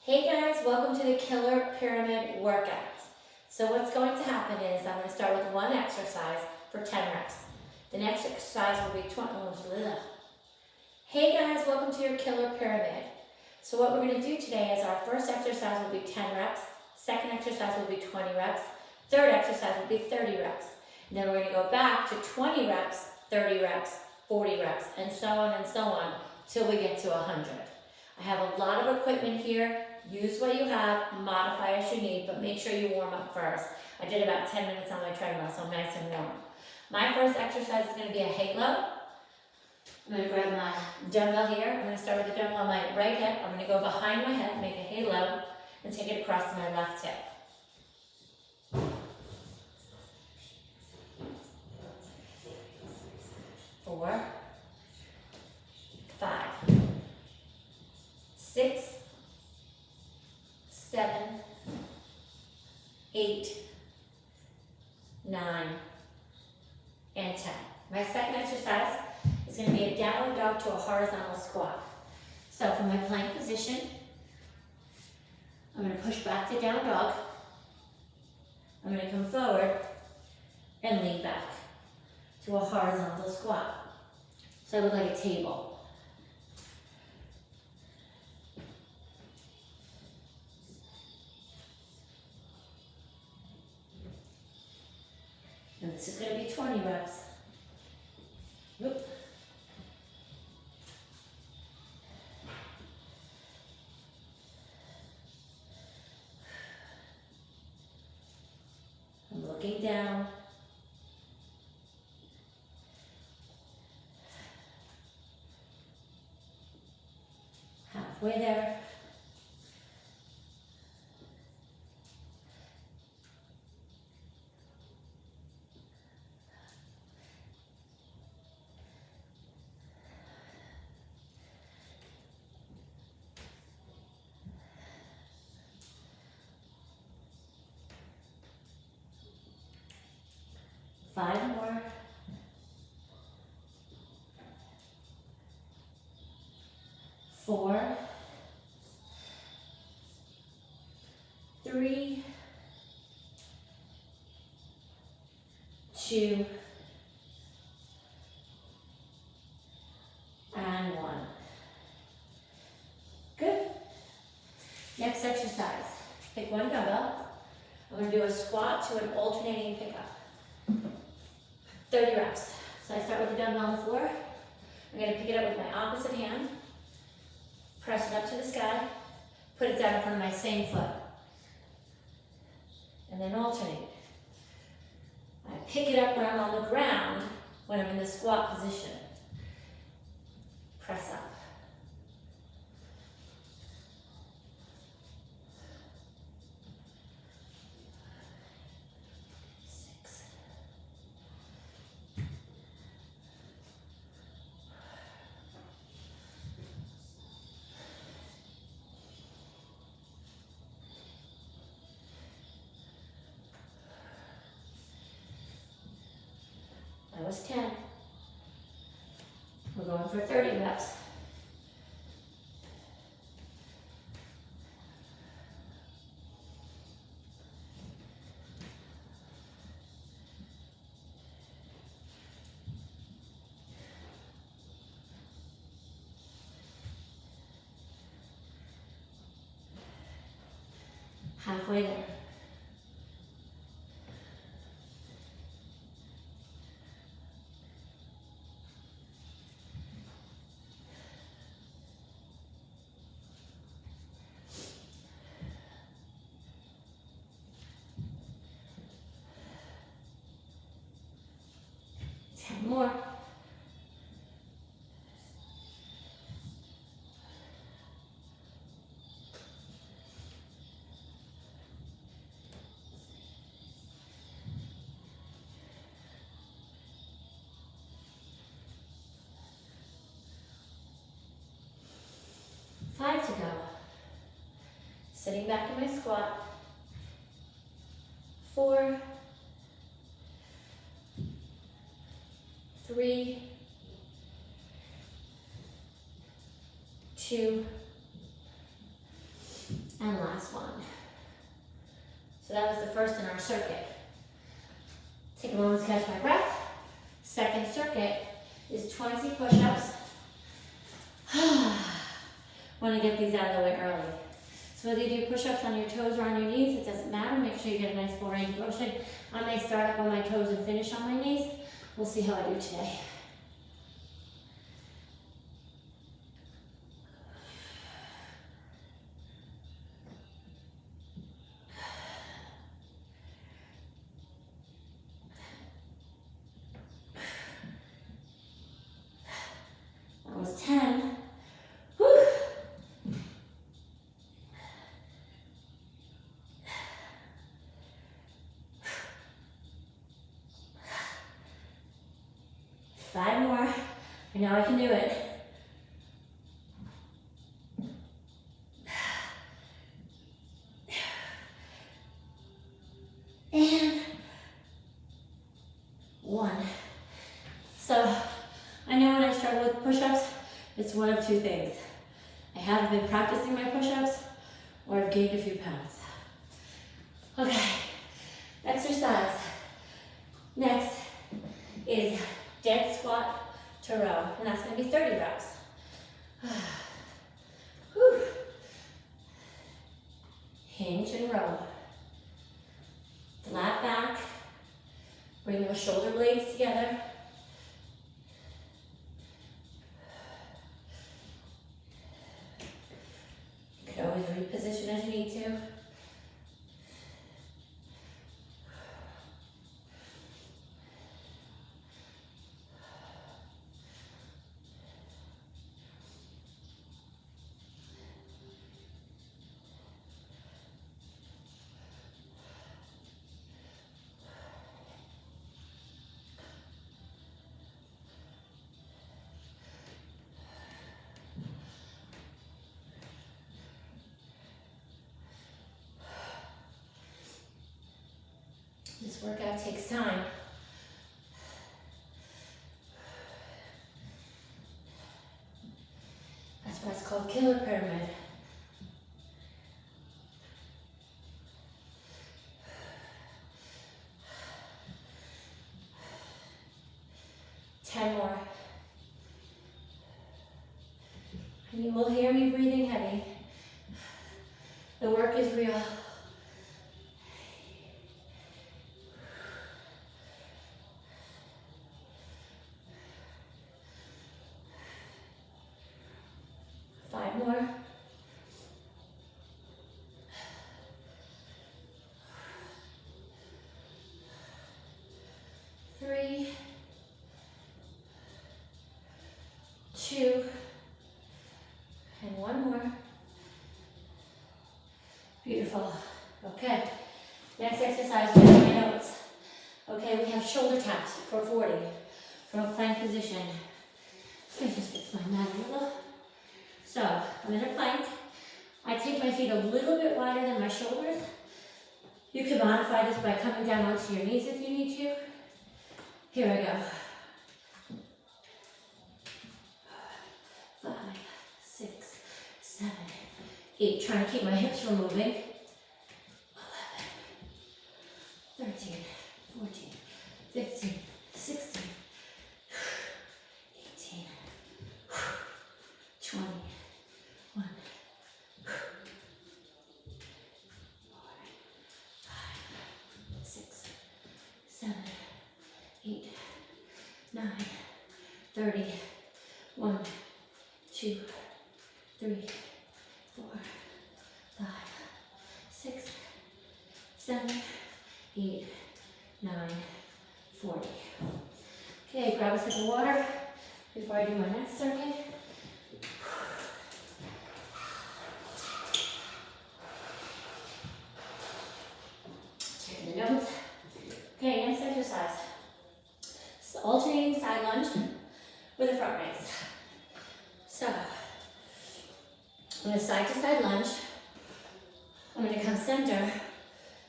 Hey guys, welcome to the Killer Pyramid Workout. So what's going to happen is I'm going to start with one exercise for 10 reps. The next exercise will be 20. Hey guys, welcome to your Killer Pyramid. So what we're going to do today is our first exercise will be 10 reps, second exercise will be 20 reps, third exercise will be 30 reps. And then we're going to go back to 20 reps, 30 reps, 40 reps, and so on till we get to 100. I have a lot of equipment here. Use what you have, modify as you need, but make sure you warm up first. I did about 10 minutes on my treadmill, so I'm nice and warm. My first exercise is going to be a halo. I'm going to grab my dumbbell here. I'm going to start with the dumbbell on my right hip. I'm going to go behind my head, make a halo, and take it across to my left hip. 4, 5, 6, 7, 8, 9, and 10. My second exercise is going to be a downward dog to a horizontal squat. So from my plank position, I'm going to push back to down dog. I'm going to come forward and lean back to a horizontal squat. So I look like a table. And this is going to be 20 reps. Whoop. I'm looking down. Halfway there. Five more. 4, 3, 2, and 1. Good. Next exercise. Pick one dumbbell. I'm going to do a squat to an alternating pickup. 30 reps. So I start with the dumbbell on the floor. I'm going to pick it up with my opposite hand, press it up to the sky, put it down in front of my same foot, and then alternate. I pick it up when I'm on the ground, when I'm in the squat position. Press up. That was 10. We're going for 30 reps. Halfway there. More. Five to go. Sitting back in my squat. 4, 3, 2, And last one. So that was the first in our circuit. Take a moment to catch my breath. Second circuit is 20 push-ups. Want to get these out of the way early. So whether you do push-ups on your toes or on your knees, it doesn't matter. Make sure you get a nice full range of motion. I may start up on my toes and finish on my knees. We'll see how I do today. That was 10. Whew. Five more. I know I can do it. And 1. So I know when I struggle with push-ups, it's one of two things. I haven't been practicing my push-ups, or I've gained a few pounds. Okay, exercise. Next is dead squat to row, and that's going to be 30 reps. Whew. Hinge and row. Flat back. Bring those shoulder blades together. You can always reposition as you need to. This workout takes time. That's why it's called killer pyramid. Ten more. And you will hear me breathing heavy. The work is real. Five more. 3, 2, and 1 more. Beautiful. Okay. Next exercise, we have my notes. Okay, we have shoulder taps for 40 from a plank position. Let me just fix my mat a little. So, I'm in a plank. I take my feet a little bit wider than my shoulders. You can modify this by coming down onto your knees if you need to. Here I go. 5, 6, 7, 8. Trying to keep my hips from moving. 11, 13, 14, 15, 16, 18, 20, 1, 4, 5, 6, 7, 8, 9, 30, 1, 2, 3, 4, 5, 6, 7, 8, 9, 40. Okay, grab a sip of water before I do my next circuit. Checking the notes. Okay, next exercise. So alternating side lunge with a front raise. So, I'm going to side to side lunge. I'm going to come center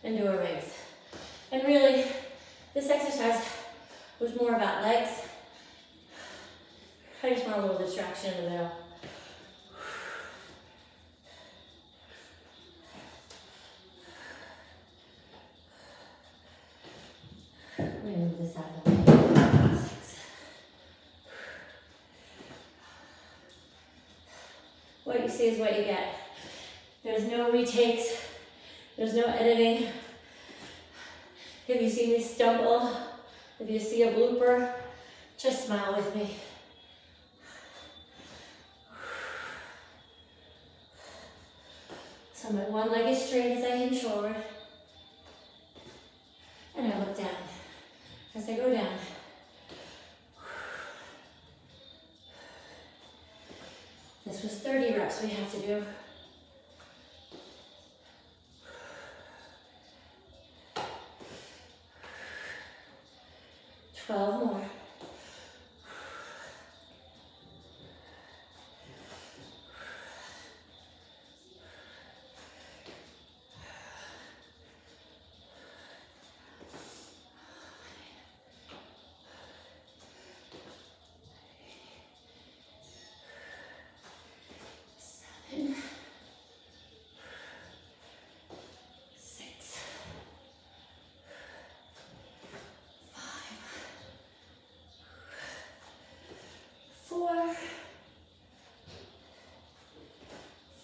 and do a raise. And really, this exercise was more about legs. I just want a little distraction in the middle. move this out of the way. 6. What you see is what you get. There's no retakes. There's no editing. If you see me stumble, if you see a blooper, just smile with me. So my one leg is straight as I hinge forward. And I look down as I go down. This was 30 reps we have to do. 12 more.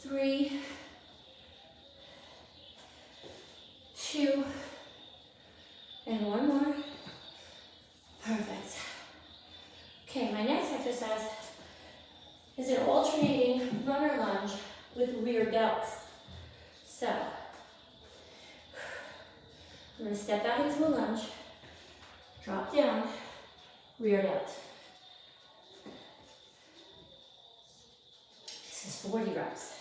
Three, 2, and one more. Perfect. Okay, my next exercise is an alternating runner lunge with rear delts. So, I'm going to step out into a lunge, drop down, rear delt. This is 40 reps.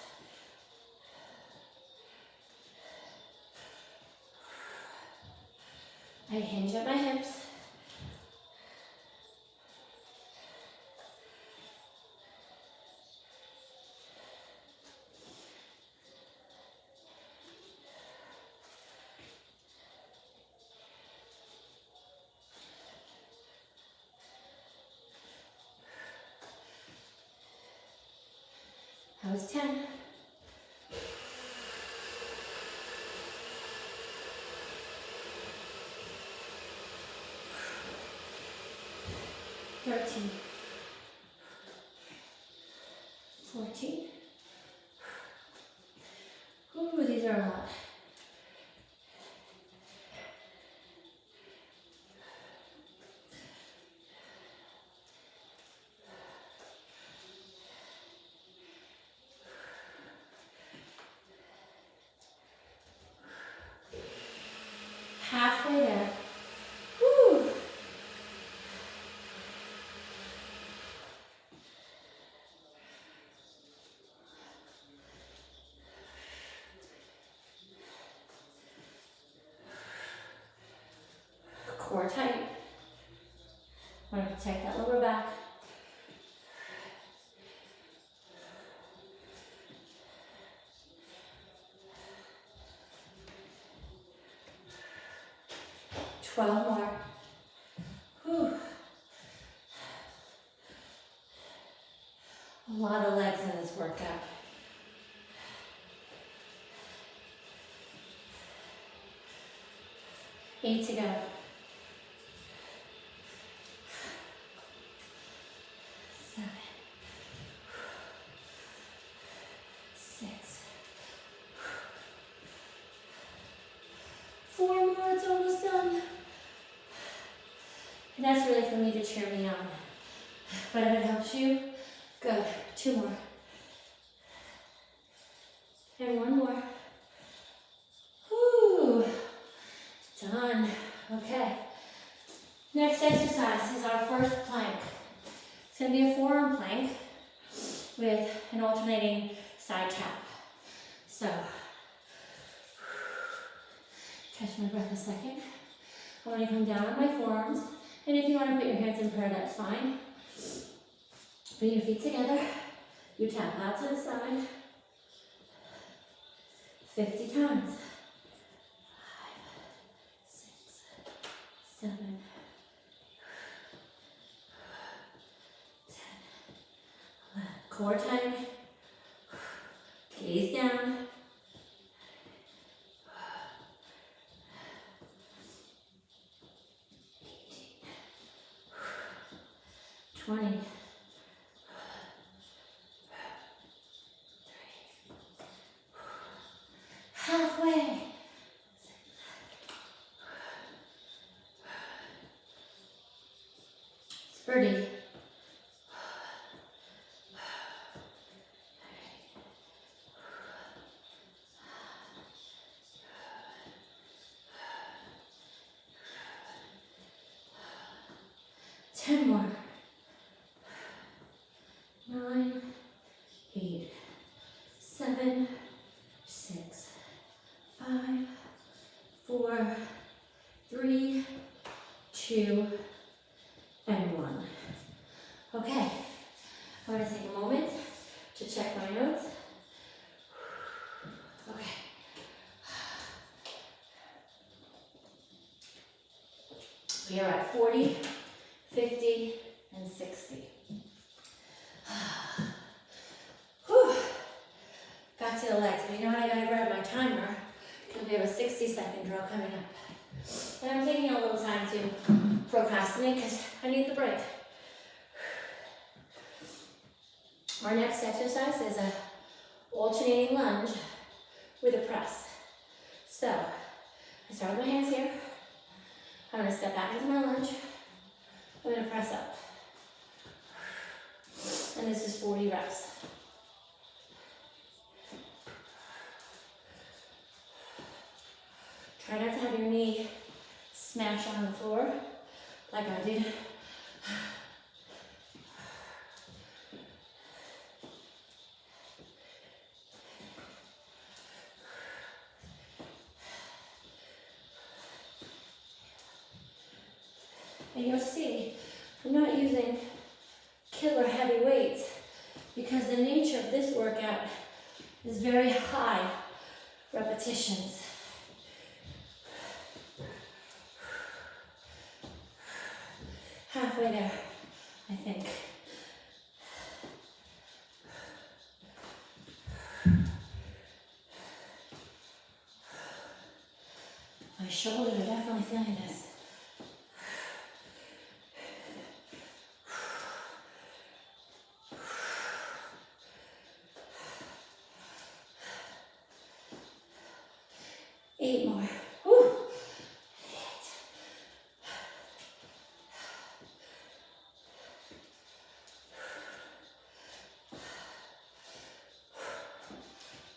I hinge at my hips. That was 10. Thirteen, 14. Ooh, these are a lot. Halfway there. Woo. Core tight. Want to protect that lower back. More. Whew. A lot of legs in this workout. Eight to go. 7, 6, 4 more, it's almost done. And that's really for me to cheer me on. But if it helps you, good. 2 more. And 1 more. Whew. Done. Okay. Next exercise is our first plank. It's going to be a forearm plank with an alternating side tap. So, catch my breath a second. I want to come down on my forearms. And if you want to put your hands in prayer, that's fine. Bring your feet together. You tap out to the side. 50 times. 5, 6, 7, 10. Core tight. Gaze down. 18. 20. Halfway. 30. 10 more. 9, 8, 7, 6, 5, 4, 3, 2, and 1. Okay, I'm going to take a moment to check my notes. Okay. We are at 40, 50, and 60. Whew. Got to the legs, but you know what? I gotta grab my timer because we have a 60-second drill coming up. And I'm taking a little time to procrastinate because I need the break. Our next exercise is a alternating lunge with a press. So, I start with my hands here. I'm going to step back into my lunge. I'm going to press up. And this is 40 reps. Try not to have your knee smash on the floor like I did. And you'll see, I'm not using killer heavy weights because the nature of this workout is very high repetitions. Halfway there, I think. My shoulders are definitely feeling this. Eight more. Woo.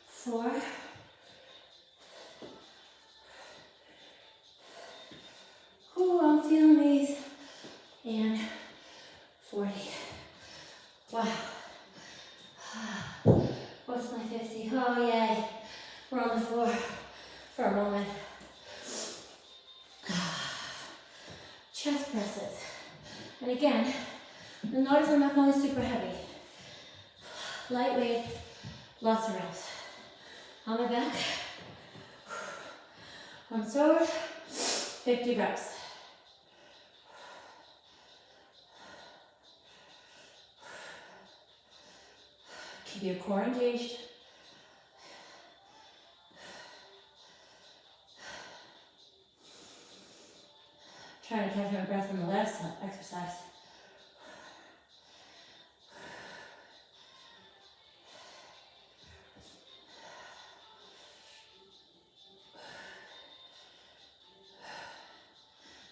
4. Ooh, I'm feeling these. And 40. Wow. What's my 50? Oh, yay. We're on the floor for a moment. Chest presses. And again, notice I'm not going super heavy. Lightweight, lots of reps. On my back. Arms forward. 50 reps. Keep your core engaged. Trying to catch my breath from the last exercise.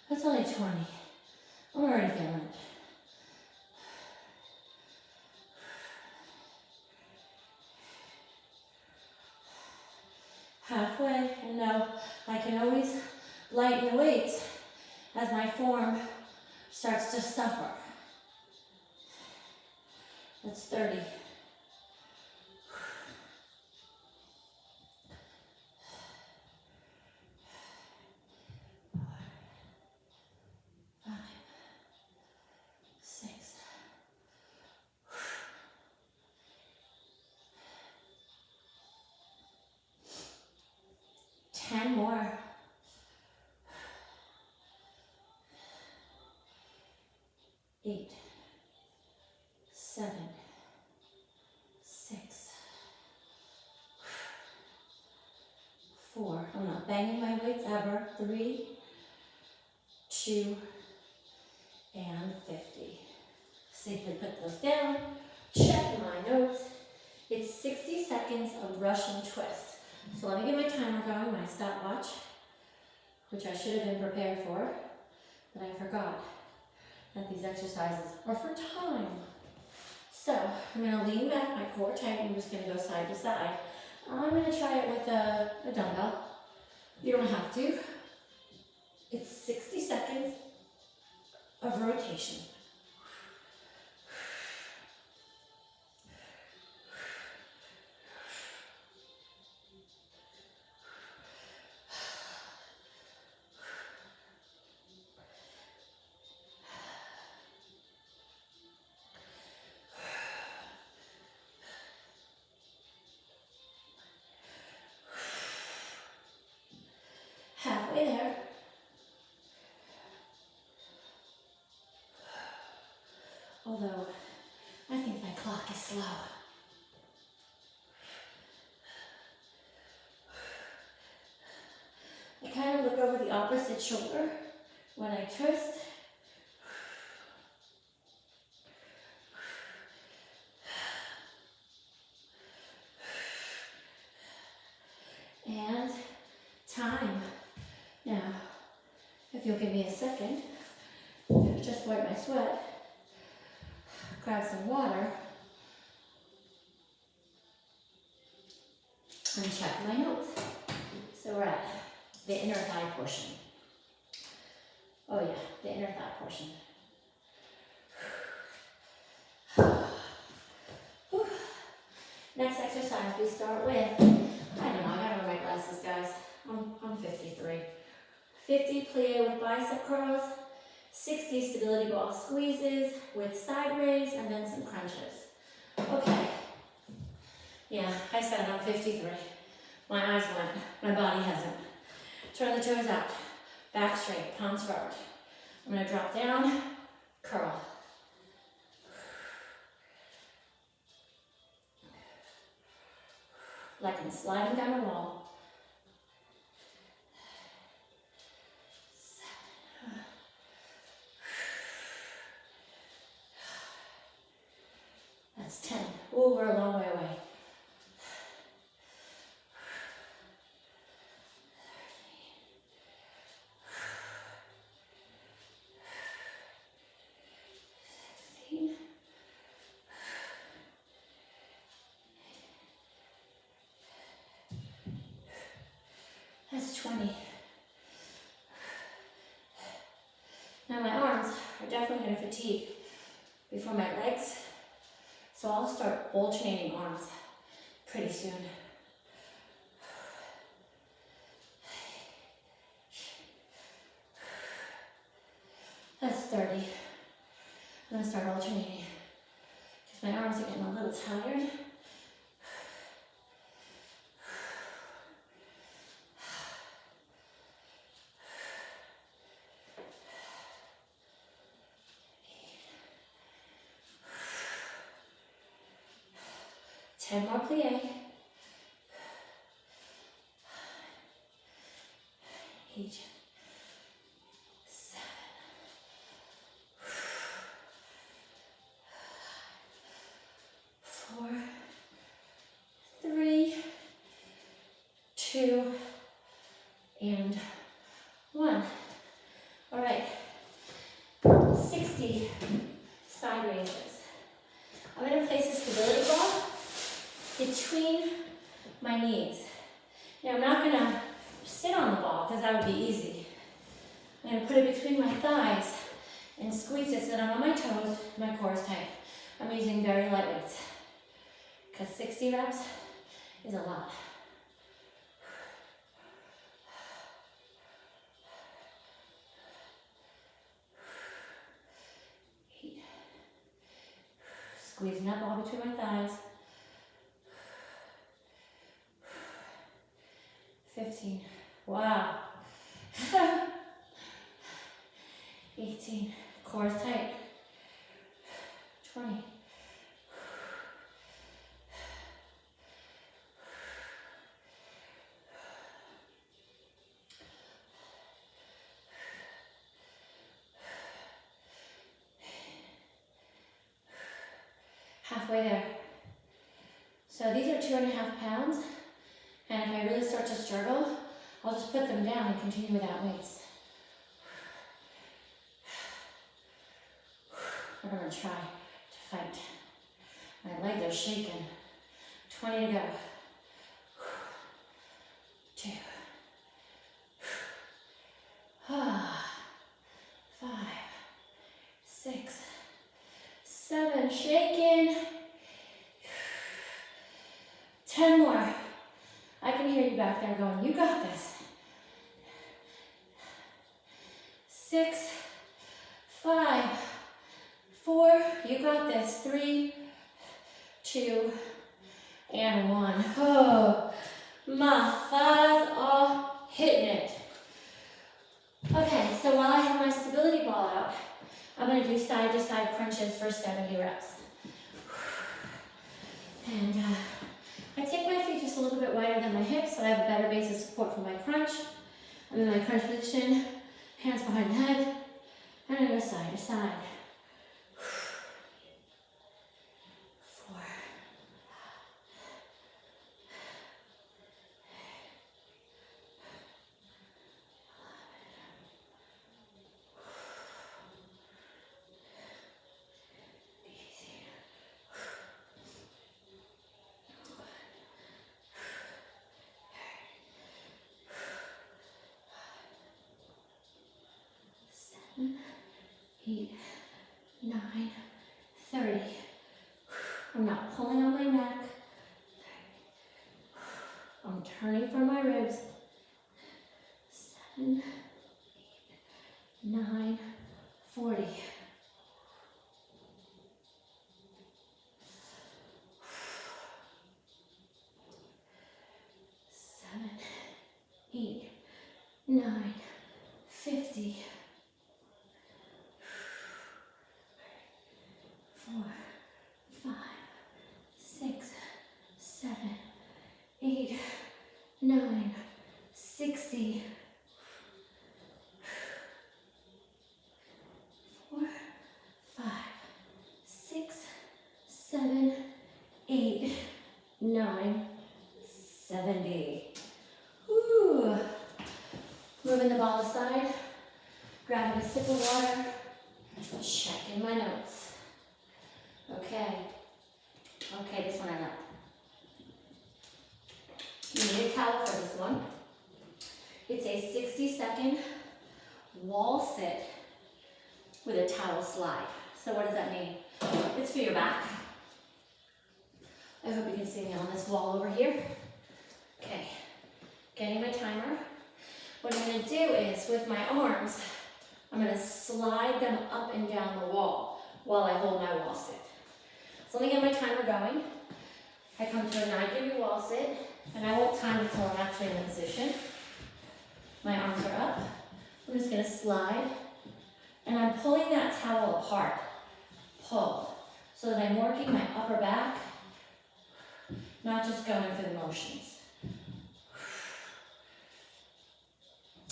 That's only 20. I'm already feeling it. Halfway, and now I can always lighten the weights as my form starts to suffer. That's 30. 5, 6. 10 more. 8, 7, 6, 4. I'm not banging my weights ever. 3, 2, and 50. Safely put those down. Check my notes. It's 60 seconds of Russian twist. So let me get my timer going, my stopwatch, which I should have been prepared for, but I forgot that these exercises are for time. So I'm going to lean back, my core tight. I'm just going to go side to side. I'm going to try it with a dumbbell. You don't have to. It's 60 seconds of rotation. Halfway there. Although, I think my clock is slow. I kind of look over the opposite shoulder when I twist. And time. Now, if you'll give me a second, just wipe my sweat, grab some water, and check my notes. So we're at the inner thigh portion. Oh yeah, the inner thigh portion. Whew. Next exercise we start with, I don't know, I gotta wear my glasses, guys. I'm 53. 50 plie with bicep curls, 60 stability ball squeezes with side raise, and then some crunches. Okay. Yeah, I said I'm 53. My eyes went, my body hasn't. Turn the toes out, back straight, palms forward. I'm gonna drop down, curl. Like I'm sliding down a wall. 7. That's 10. Ooh, we're a long way away. 16. That's 20. Now my arms are definitely going to fatigue before my legs, so I'll start alternating arms pretty soon. That's 30. I'm going to start alternating because my arms are getting a little tired. Ten more plie. 8, 7, 4, 3, 2, and 1. All right, 60 side raises. I'm going to place a stability ball between my knees. Now I'm not going to sit on the ball because that would be easy. I'm going to put it between my thighs and squeeze it so that I'm on my toes, my core is tight. I'm using very light weights because 60 reps is a lot. Squeezing that ball between my thighs. 15. Wow. 18. Core is tight. 20. 21. halfway there. So these are 2.5 pounds, and if I really start to struggle, I'll just put them down and continue without weights. But I'm gonna try to fight. My legs are shaking. 20 to go. 2. 5, 6, 7, shaking. 10 more. I can hear you back there going, you got this. 6, 5, 4, you got this. 3, 2, and 1. Oh, my thighs are hitting it. Okay, so while I have my stability ball out, I'm going to do side to side crunches for 70 reps. And I take my feet just a little bit wider than my hips so I have a better base of support for my crunch. I'm in my crunch position, hands behind the head, and I go side to side. 4. 8, 9, 30. I'm not pulling on my neck. I'm turning for my ribs. 7, 8, 9, 40. 7, 8, 9, 50. 4, 5, 6, 7, 8, 9, 60. 4, 5, 6, 7, 8, 9, 70. Woo. Moving the ball aside, grabbing a sip of water, checking my notes. Okay, this one I like. You need a towel for this one. It's a 60-second wall sit with a towel slide. So what does that mean? It's for your back. I hope you can see me on this wall over here. Okay, getting my timer. What I'm gonna do is, with my arms, I'm gonna slide them up and down the wall while I hold my wall sit. So let me get my timer going. I come to a 90-degree wall sit, and I won't time until I'm actually in the position. My arms are up. I'm just gonna slide, and I'm pulling that towel apart. Pull, so that I'm working my upper back, not just going through the motions.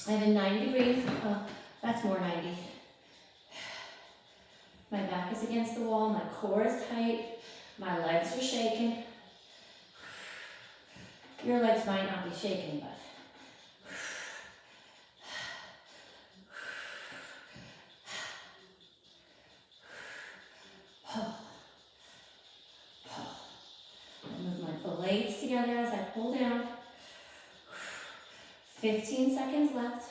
I have a 90-degree, oh, that's more 90. My back is against the wall, my core is tight, my legs are shaking. Your legs might not be shaking, but. Pull. Pull. I move my blades together as I pull down. 15 seconds left.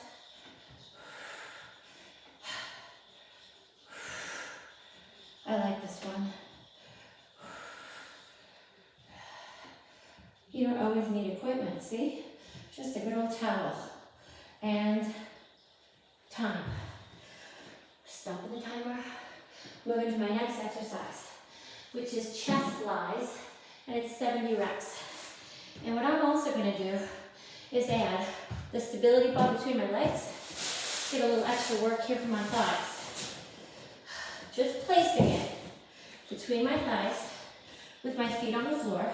I like this one. You don't always need equipment, see? Just a good old towel. And time. Stopping the timer. Moving to my next exercise, which is chest flies, and it's 70 reps. And what I'm also gonna do is add the stability ball between my legs. Get a little extra work here for my thighs. Just placing it between my thighs with my feet on the floor,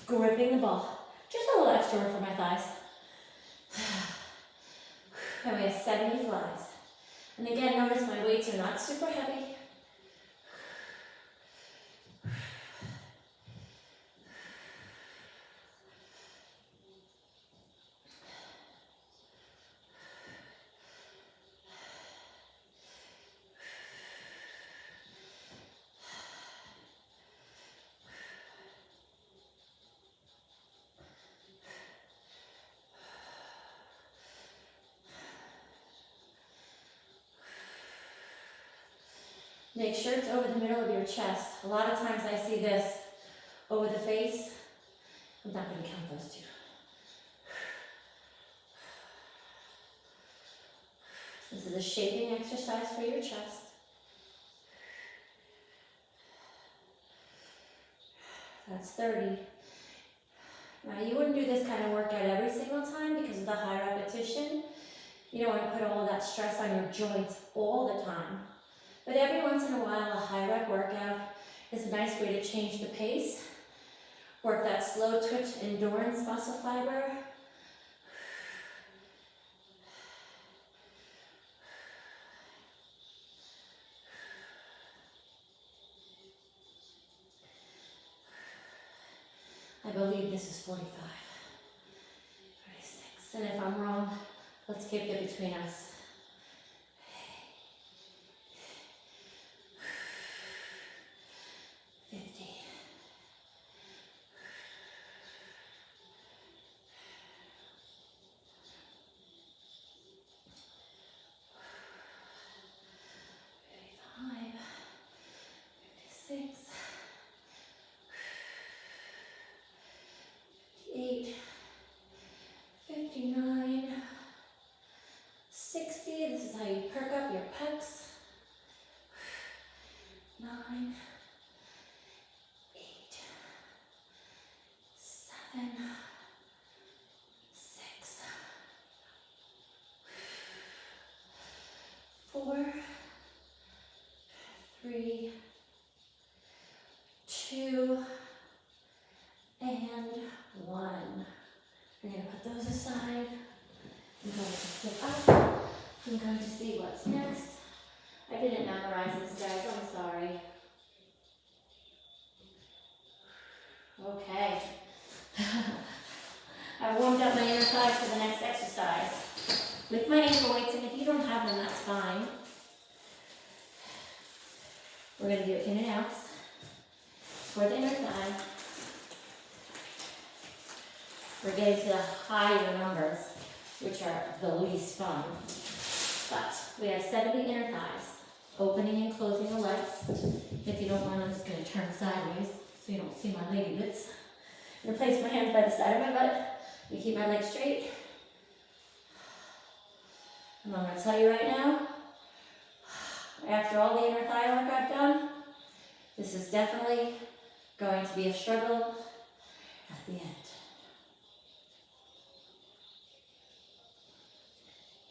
gripping the ball. Just a little extra work for my thighs. And we have 70 flies. And again, notice my weights are not super heavy. Make sure it's over the middle of your chest. A lot of times I see this over the face. I'm not going to count those two. This is a shaping exercise for your chest. That's 30. Now you wouldn't do this kind of workout every single time because of the high repetition. You don't want to put all that stress on your joints all the time. But every once in a while, a high rep workout is a nice way to change the pace. Work that slow twitch endurance muscle fiber. I believe this is 45, 46. And if I'm wrong, let's keep it between us. 50. 55. 56. 58, 59, 60. This is how you perk up your pecs. 9, 8, 7, 6, 4, 3, 2, and 1. We're going to put those aside. I'm going to sit up. I'm going to see what's next. I didn't memorize this, guys. I'm sorry. Okay. I warmed up my inner thighs for the next exercise with my ankle weights, and if you don't have them, that's fine. We're going to do in and outs for the inner thigh. We're getting to the higher numbers, which are the least fun. But we have 70 inner thighs, opening and closing the legs. If you don't mind, I'm just going to turn sideways so you don't see my lady bits. I'm going to place my hands by the side of my butt. We keep my legs straight. And I'm going to tell you right now, after all the inner thigh work I've done, this is definitely going to be a struggle at the end.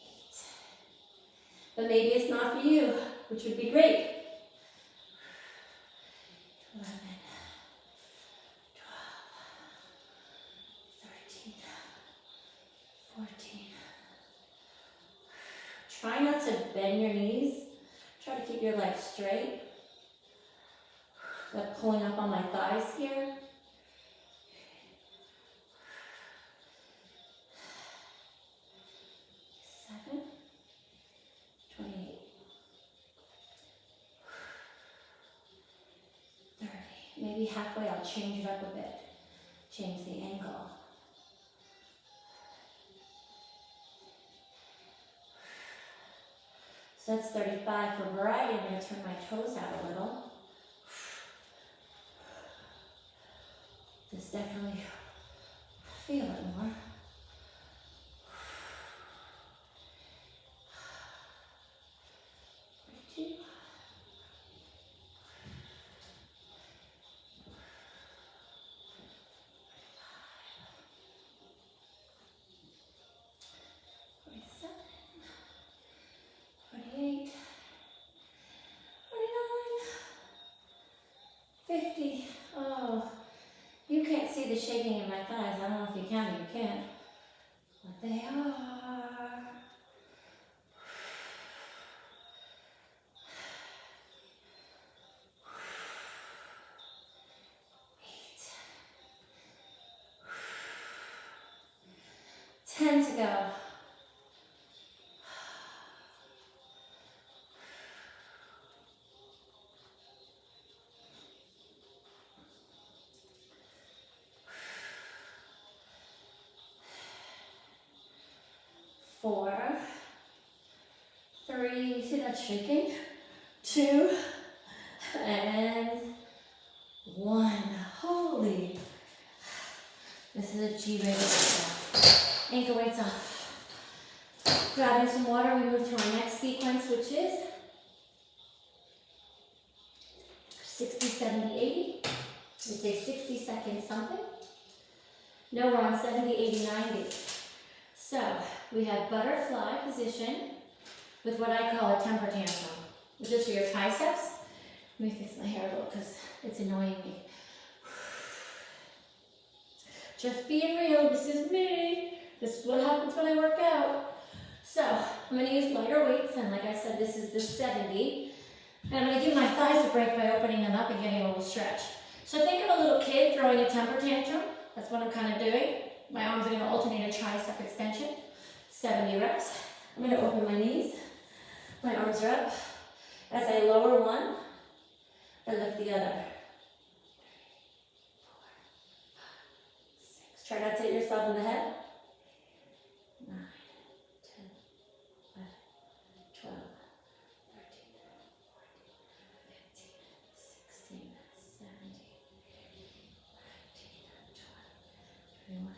8. But maybe it's not for you, which would be great. 11, 12, 13, 14. Try not to bend your knees. Try to keep your legs straight. Like pulling up on my thighs here. 7, 28, 30. Maybe halfway I'll change it up a bit. Change the angle. So that's 35 for variety. I'm going to turn my toes out a little. Just definitely feel it more. 42. 47. 48. 49. 50. Oh. You can't see the shaking in my thighs. I don't know if you can or you can't. But they are. 8. 10 to go. 4, 3, see that shaking? 2, And 1. Holy. This is a G-rated workout. Ankle weights off. Grabbing some water, we move to our next sequence, which is 60, 70, 80. We say 60 seconds something. No, we're on 70, 80, 90. So we have butterfly position with what I call a temper tantrum. This is for your triceps. Let me fix my hair a little because it's annoying me. Just being real, this is me. This is what happens when I work out. So I'm going to use lighter weights, and like I said, this is the 70. And I'm going to give my thighs a break by opening them up and getting a little stretch. So think of a little kid throwing a temper tantrum. That's what I'm kind of doing. My arms are going to alternate a tricep extension. 70 reps. I'm going to open my knees. My arms are up. As I lower one, I lift the other. 4, 5, 6. Try not to hit yourself in the head. 9, 10, 11, 12, 13, 14, 15, 16, 17, 19, 20, 21,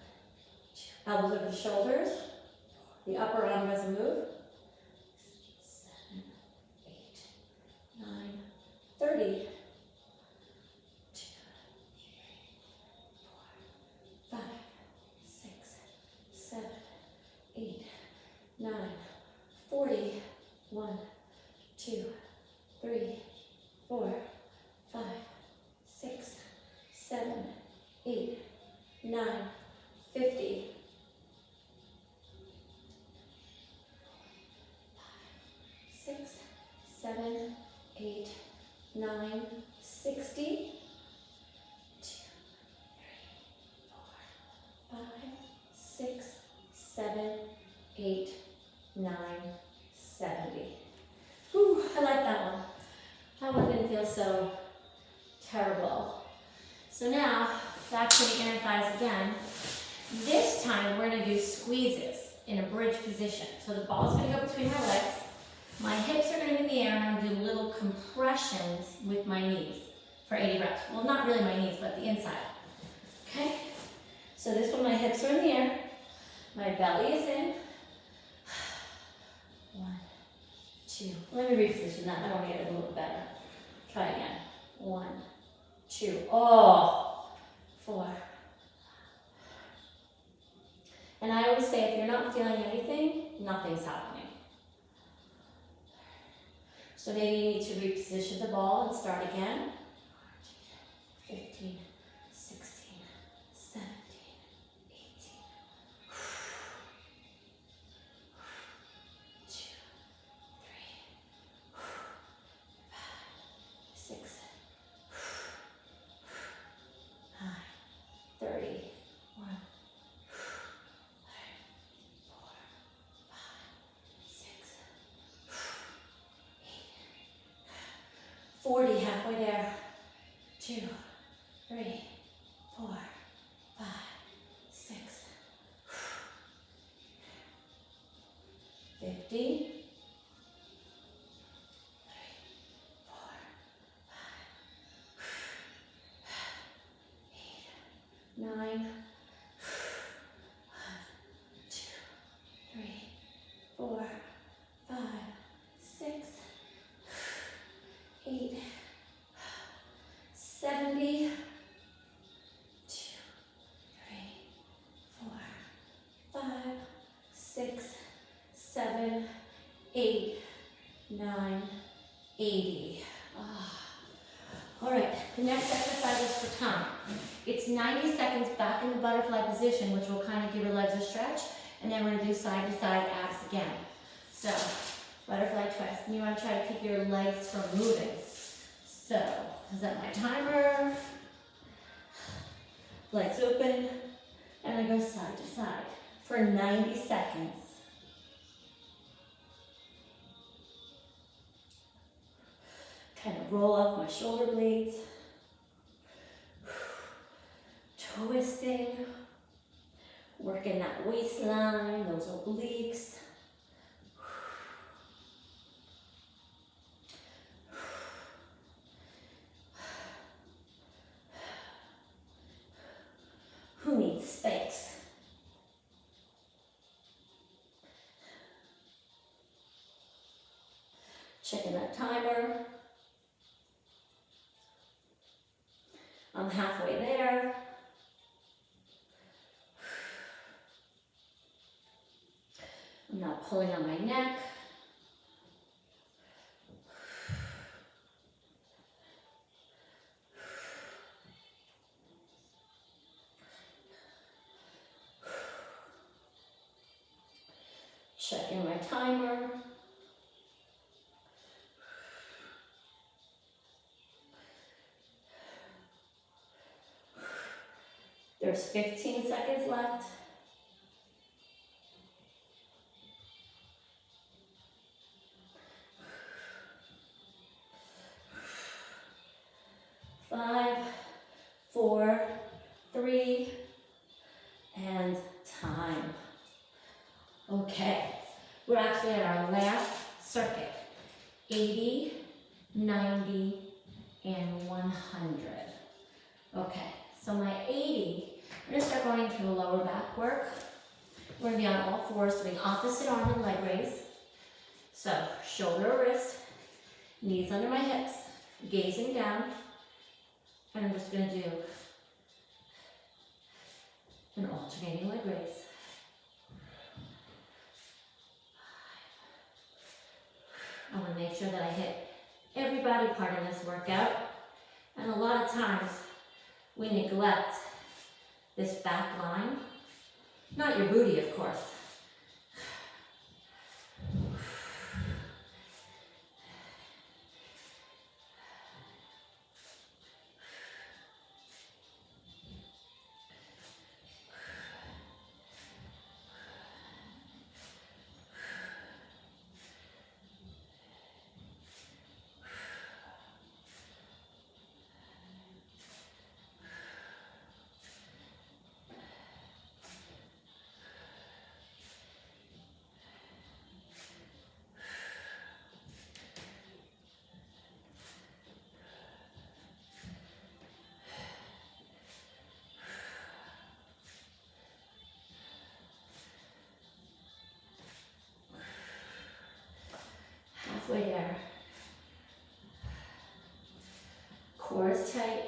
22. Elbows over the shoulders. The upper arm doesn't move. 7, 8, 9, 30. 2, 3, 4, 5, 6, 7, 8, 9, 40. 1, 2, 3, 4, 5, 6, 7, 8, 9, 50. 6, 7, 8, 9, 60. 2, 3, 4, 5, 6, 7, 8, 9, 70. Whew, I like that one. That one didn't feel so terrible. So now, back to the inner thighs again. This time we're going to do squeezes in a bridge position. So the ball's going to go between my legs. My hips are going to be in the air, and I'm going to do little compressions with my knees for 80 reps. Well, not really my knees, but the inside. Okay? So this one, my hips are in the air. My belly is in. 1, 2. Let me reposition that. I want to get it a little better. Try again. 1, 2. Oh, 4. And I always say, if you're not feeling anything, nothing's happening. So maybe you need to reposition the ball and start again. 15, 16, 17, 18. 2, 3, 5, 6, 9, 30. 1, 4, 5, 6, 40, halfway there. 2, 3, 4, 5, 6, 50. 3, 4, 5, 8, 9. 1, 2, 3, 4, 5, 6, 8, 70. 2, 3, 4, 5, 6, 7, 8, 9, 80. All right, the next exercise is for time. It's 90 seconds back in the butterfly position, which will kind of give your legs a stretch, and then we're going to do side to side abs again. So, butterfly twist. And you want to try to keep your legs from moving. So, set my timer. Legs open. And I go side to side for 90 seconds. Kind of roll up my shoulder blades. Twisting. Working that waistline, those obliques. Checking that timer. I'm halfway there. I'm not pulling on my neck. Checking my timer. There's 15 seconds left. Five, four, three, and time. Okay, we're actually at our last circuit. 80, 90, and 100. Okay, so my 80, I'm gonna start going to the lower back work. We're gonna be on all fours doing opposite arm and leg raise. So shoulder, wrist, knees under my hips, gazing down. And I'm just gonna do an alternating leg raise. I wanna make sure that I hit every body part in this workout. And a lot of times we neglect this back line. Not your booty, of course. Halfway there. Core is tight.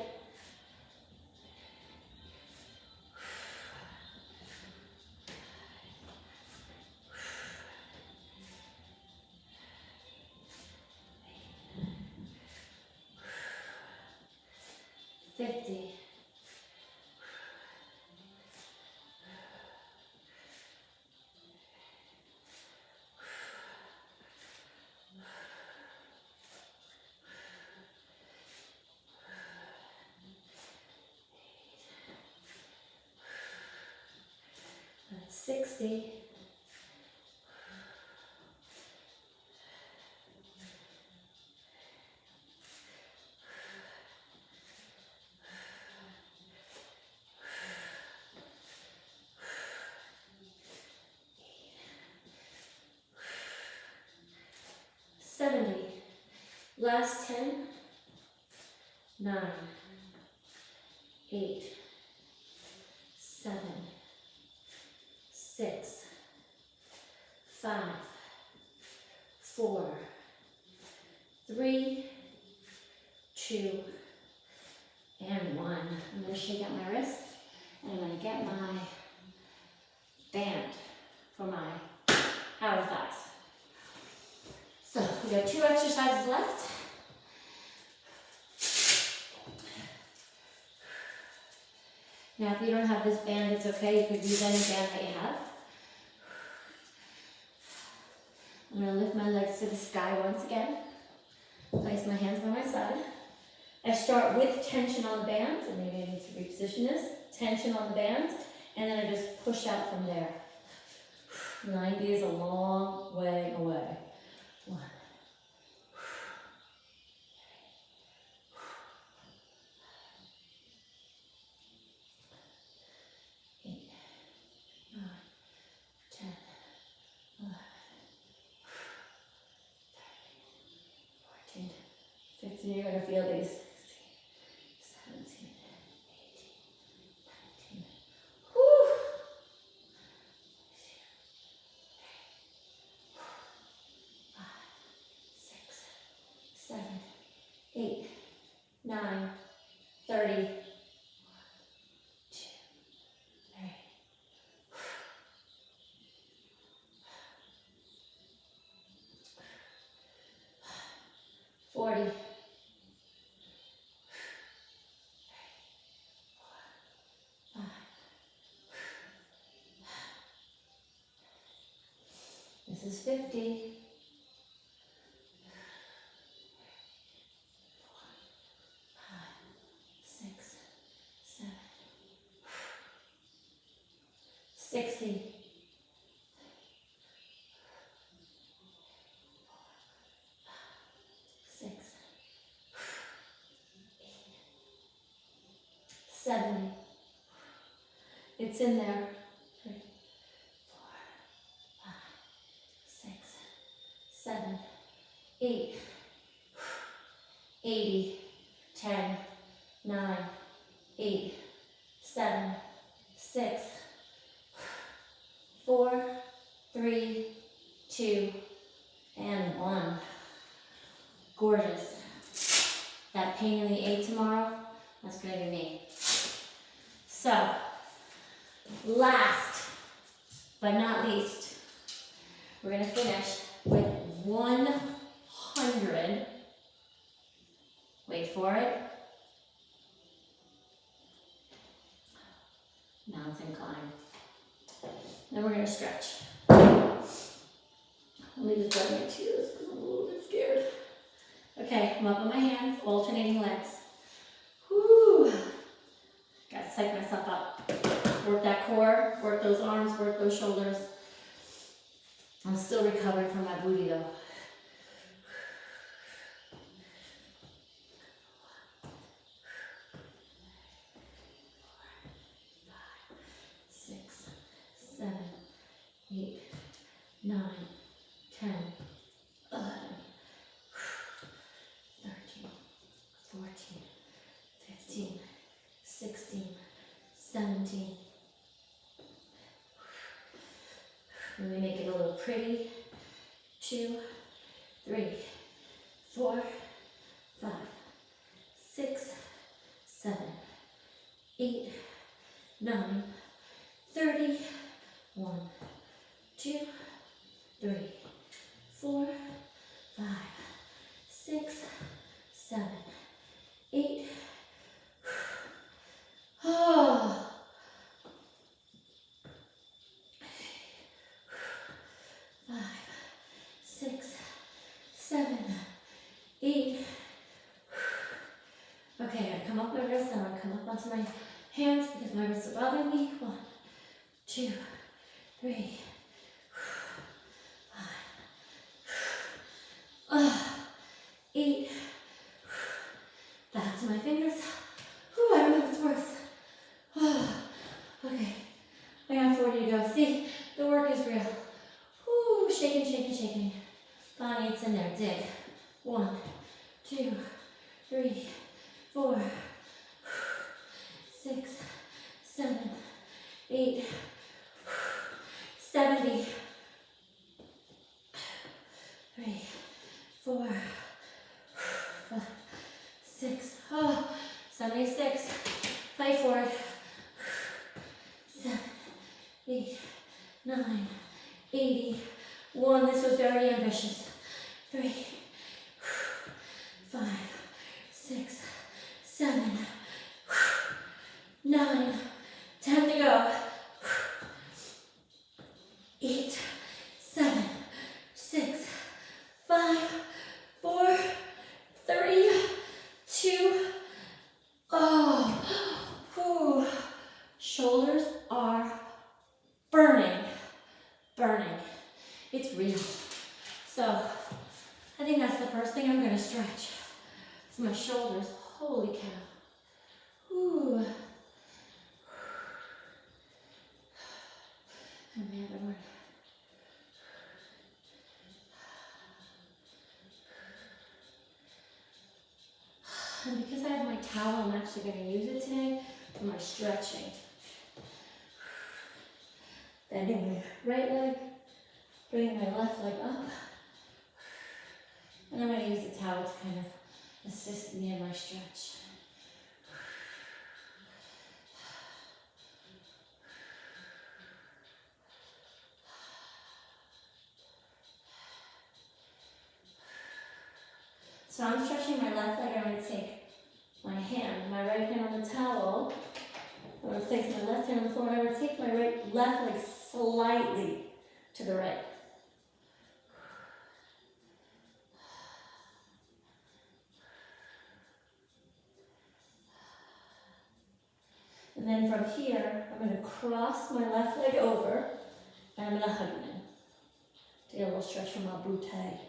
$50. 60. 70. Last 10. 9. 8. 7. 6. 5. 4. 3. 2. And 1. I'm going to shake out my wrist and I'm going to get my band for my outer thighs. So we got 2 exercises left. Now if you don't have this band, it's okay. You could use any band that you have. I'm going to lift my legs to the sky once again. Place my hands by my side. I start with tension on the band, and maybe I need to reposition this. Tension on the band, and then I just push out from there. 90 is a long way away. 1. 8, 9, 10, 11, 13, 14, 15. You're going to feel these. 16, 17, 18, 19. Whew. 5, 6, 40. This is 50. 6, 7, 60. 6, 70. It's in there. 3, 4, 5, 6, 7, 8, 80, 10, 9, 8, 7, 6, 4, 3, 2, and 1. Gorgeous. That pain in the A tomorrow, that's gonna be me. So, last but not least, we're gonna finish with 100, wait for it, mountain climb. Then we're gonna stretch. Let me just grab my tears because I'm a little bit scared. Okay, I'm up on my hands, alternating legs. Whoo! Gotta psych myself up. Work that core, work those arms, work those shoulders. I'm still recovering from my booty though. 6, 7, 8, 9, 10, 11, 13, 14, 15, 16, 17. Let me make it a little pretty. 2, 3, 4, 5, 6, 7, 8, 9, 30. 1, 2, 3, 4, 5, 6, 7, 8. Oh. 5, 6, 7, 8. Okay, I'm gonna come up my wrists and I'm gonna come up onto my hands because my wrists are bothering me. 1, 2, 3, 5, 8. Back to my fingers. Whew, I don't know if it's worse. Okay, I got 40 to go. See, the work is real. Whoo, shaking, shaking, shaking. Body, it's in there. Dig. 1, 2, 3, 4, 6, 7, 8, 70. 3, 4, 5, 6. 76. Fight for it. 7, 8, 9, 80. 1. This was very ambitious. 3, 5, 6, 7, 9, 10 to go. 8, 7, 6, 5, 4, 3, 2. Whew. Shoulders are burning, burning. It's real. So I think that's the first thing I'm gonna stretch. It's my shoulders. Holy cow. Whew. And the other one. And because I have my towel, I'm actually going to use it today for my stretching. Bending my right leg, bringing my left leg up. And I'm going to use the towel to kind of assist me in my stretch. So I'm stretching my left leg. I'm going to take my hand, my right hand on the towel. I'm going to place my left hand on the floor, and I'm going to take my left leg slightly to the right. And then from here, I'm going to cross my left leg over, and I'm going to hug it in. To get a little stretch from my bootay.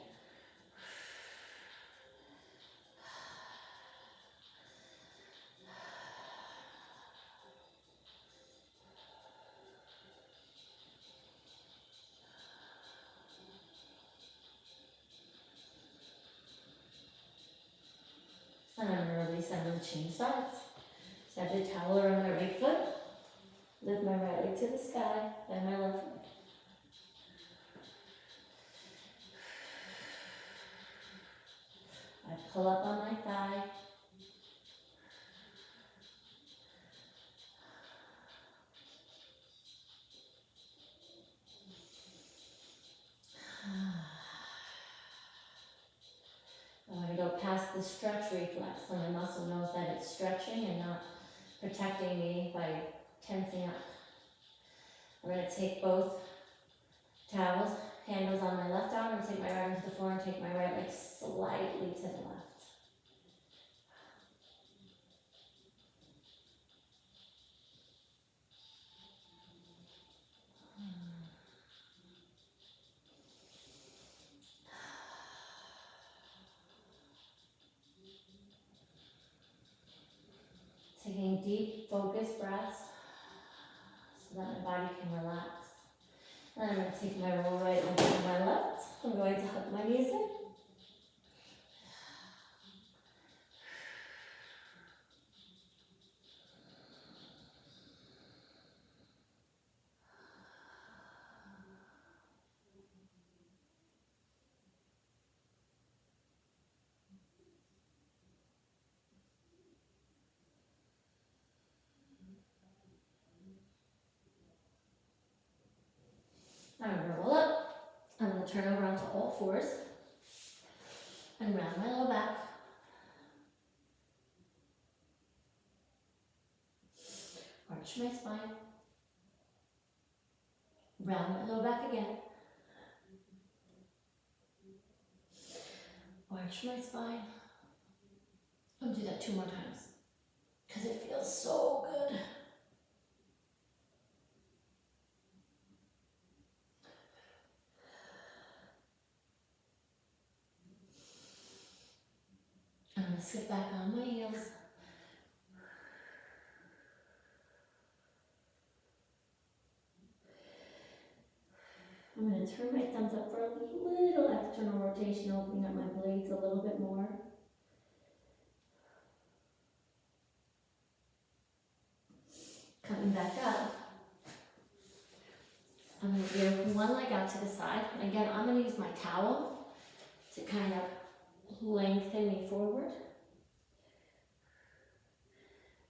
And I'm going to release. I'm going to change sides. So I have the towel around my right foot, lift my right leg to the sky, and my left leg. I pull up on my thigh. I want to go past the stretch reflex, so my muscle knows that it's stretching and not protecting me by tensing up. I'm going to take both towels, handles on my left arm, and take my right arm to the floor and take my right leg slightly to the left. Taking deep, focused breaths so that my body can relax. And I'm going to take my right leg to my left. I'm going to hug my knees in. I'm going to roll up. I'm going to turn over onto all fours and round my low back. Arch my spine. Round my low back again. Arch my spine. I'll do that 2 more times because it feels so good. I'm going to sit back on my heels. I'm going to turn my thumbs up for a little external rotation, opening up my blades a little bit more. Coming back up. I'm going to give one leg out to the side. And again, I'm going to use my towel to kind of lengthen me forward.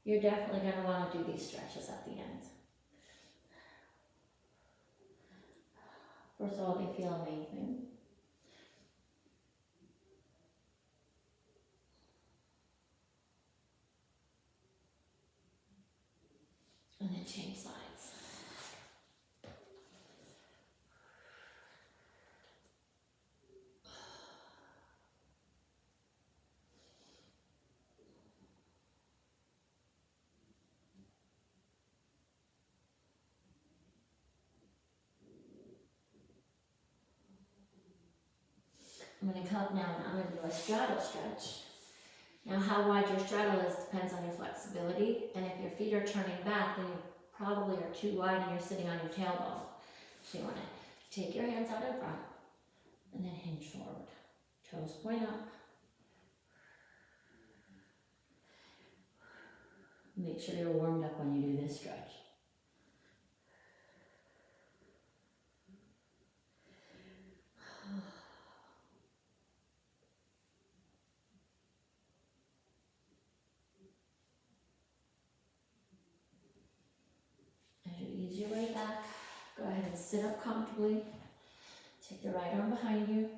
You're definitely going to want to do these stretches at the end. First of all, they feel amazing. And then change sides. I'm going to come up now and I'm going to do a straddle stretch. Now how wide your straddle is depends on your flexibility, and if your feet are turning back, then you probably are too wide and you're sitting on your tailbone. So you want to take your hands out in front and then hinge forward. Toes point up. Make sure you're warmed up when you do this stretch. As you ease your way back, go ahead and sit up comfortably. Take the right arm behind you.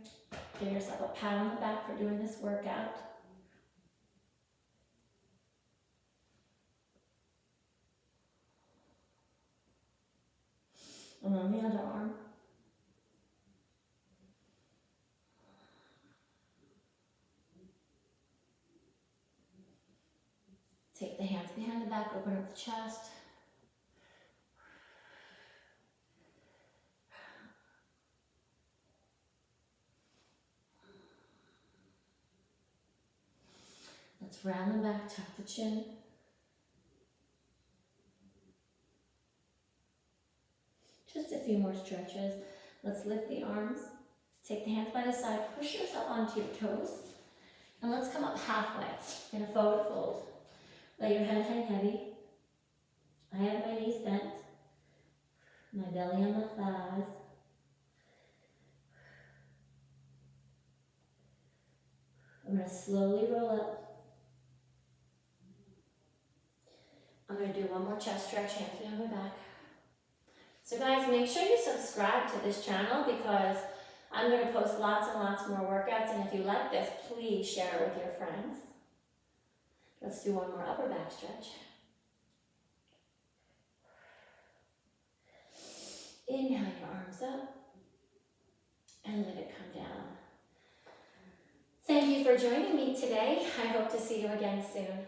Give yourself a pat on the back for doing this workout. And on the other arm. Take the hands behind the back, open up the chest. Let's round the back, tuck the chin. Just a few more stretches. Let's lift the arms. Take the hands by the side, push yourself onto your toes. And let's come up halfway in a forward fold. Let your head hang heavy. I have my knees bent. My belly on my thighs. I'm going to slowly roll up. I'm going to do one more chest stretch, hands behind my back. So guys, make sure you subscribe to this channel because I'm going to post lots and lots more workouts. And if you like this, please share it with your friends. Let's do one more upper back stretch. Inhale your arms up and let it come down. Thank you for joining me today. I hope to see you again soon.